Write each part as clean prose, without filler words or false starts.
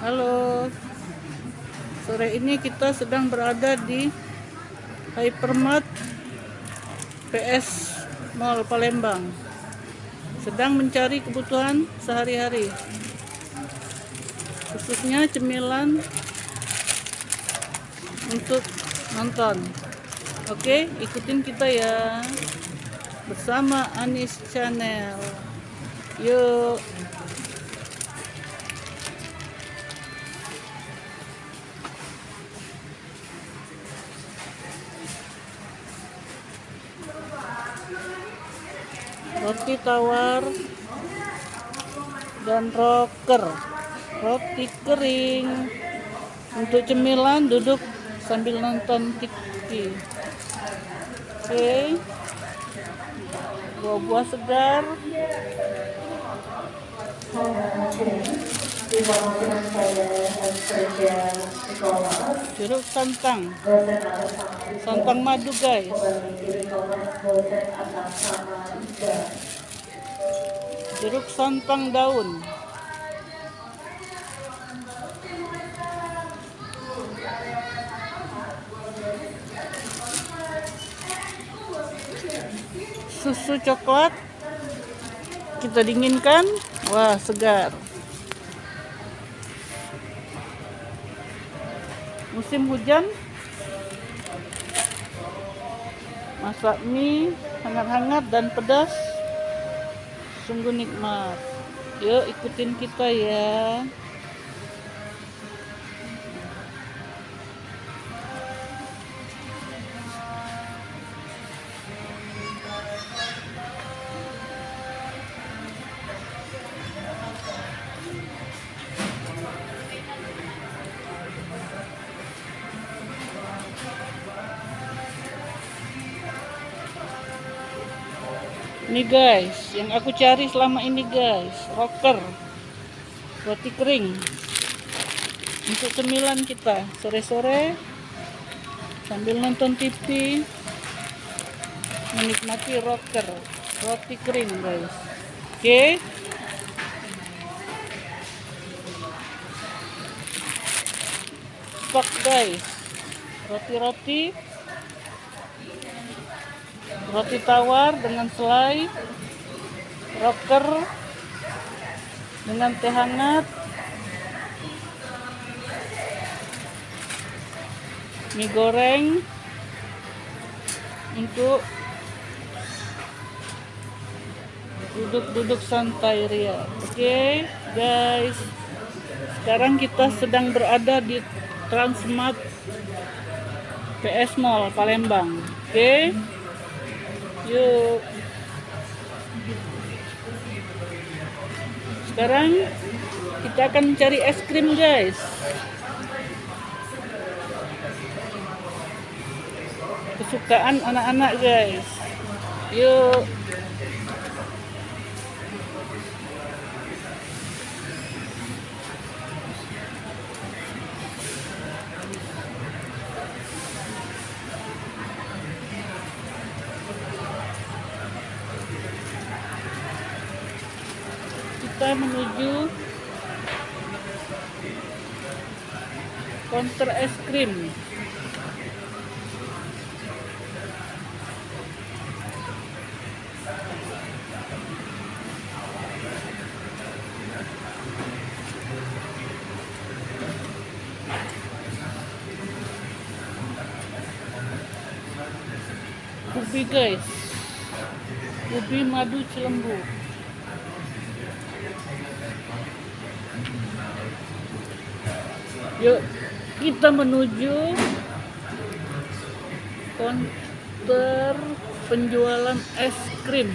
Halo, sore ini kita sedang berada di Hypermart PS Mall Palembang. Sedang mencari kebutuhan sehari-hari, khususnya cemilan untuk nonton. Oke, ikutin kita ya, bersama Anis Channel. Yuk. Roti tawar dan rocker, roti kering. Untuk cemilan duduk sambil nonton TV. Oke, buah-buah segar, jeruk santang, santang madu guys, jeruk santang daun, susu coklat kita dinginkan. Wah, segar. Musim hujan, masak mie hangat-hangat dan pedas, sungguh nikmat. Yuk ikutin kita ya. Ini guys, yang aku cari selama ini guys, rocker, roti kering untuk cemilan kita sore-sore sambil nonton TV, menikmati rocker, roti kering guys. Oke. Stok guys, roti-roti tawar dengan selai, rocker dengan teh hangat, mie goreng untuk duduk-duduk santai ria. Oke guys, sekarang kita sedang berada di Transmart PS Mall Palembang. Oke. Yuk. Sekarang kita akan mencari es krim guys. Kesukaan anak-anak guys. Yuk. Kita menuju counter es krim. Ubi guys, ubi madu Cilembu. Yuk kita menuju counter penjualan es krim.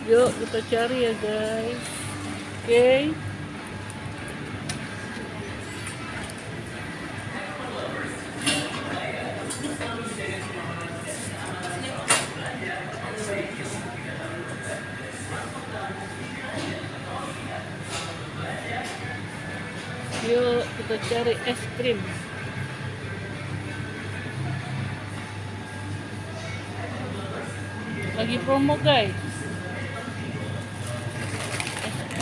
Yuk kita cari ya guys. Oke. Yuk kita cari es krim. Lagi promo guys.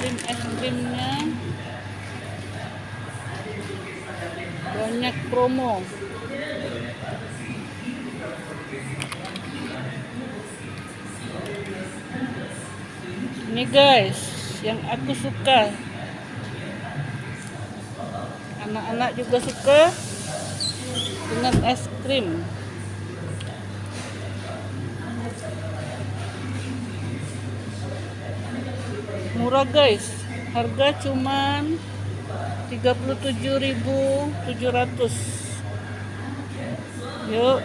Es krimnya banyak promo. Ini guys, yang aku suka. Anak-anak juga suka dengan es krim. Murah guys, harga cuman 37.700. Yuk.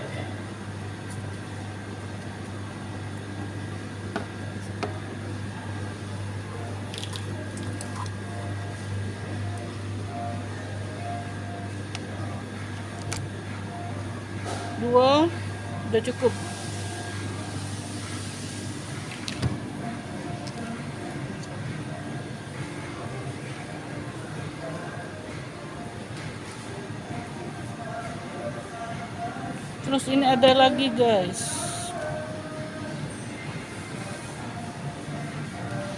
Dua udah cukup. Terus ini ada lagi guys,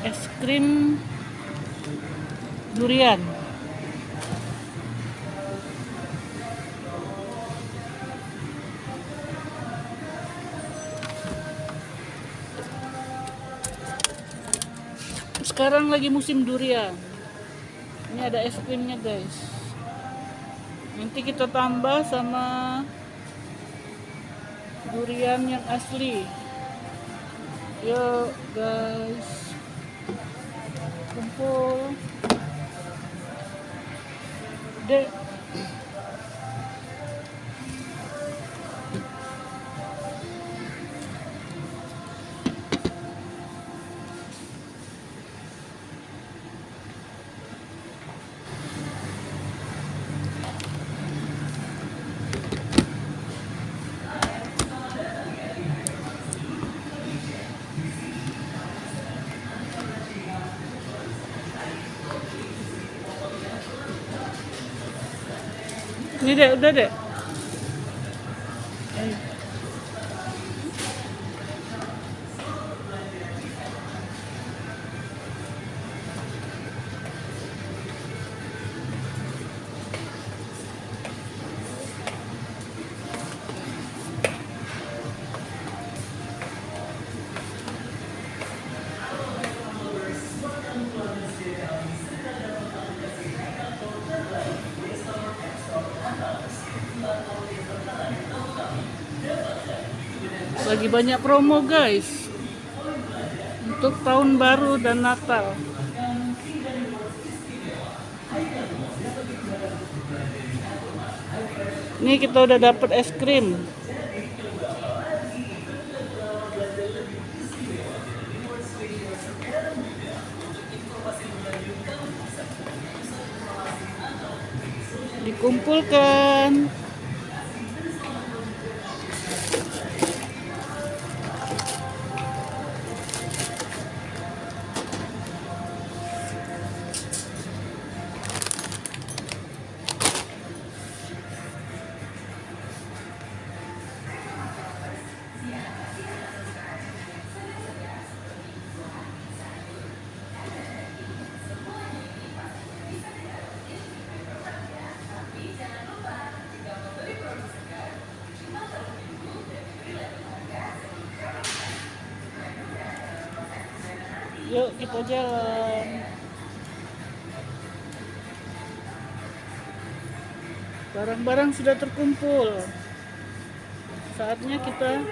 es krim durian. Sekarang lagi musim durian. Ini ada es krimnya guys. Nanti kita tambah sama durian yang asli. Yuk guys, kumpul. Dek. Ini dek, udah dek. Lagi banyak promo guys untuk tahun baru dan Natal. Ini kita udah dapet es krim. Dikumpulkan. Yuk kita jalan. Barang-barang sudah terkumpul. Saatnya kita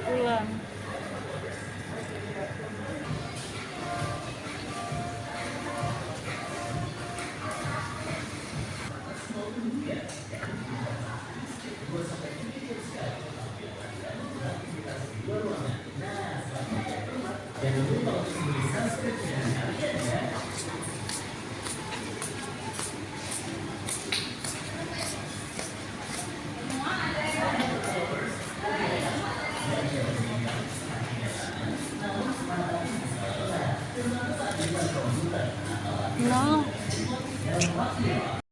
pulang. No.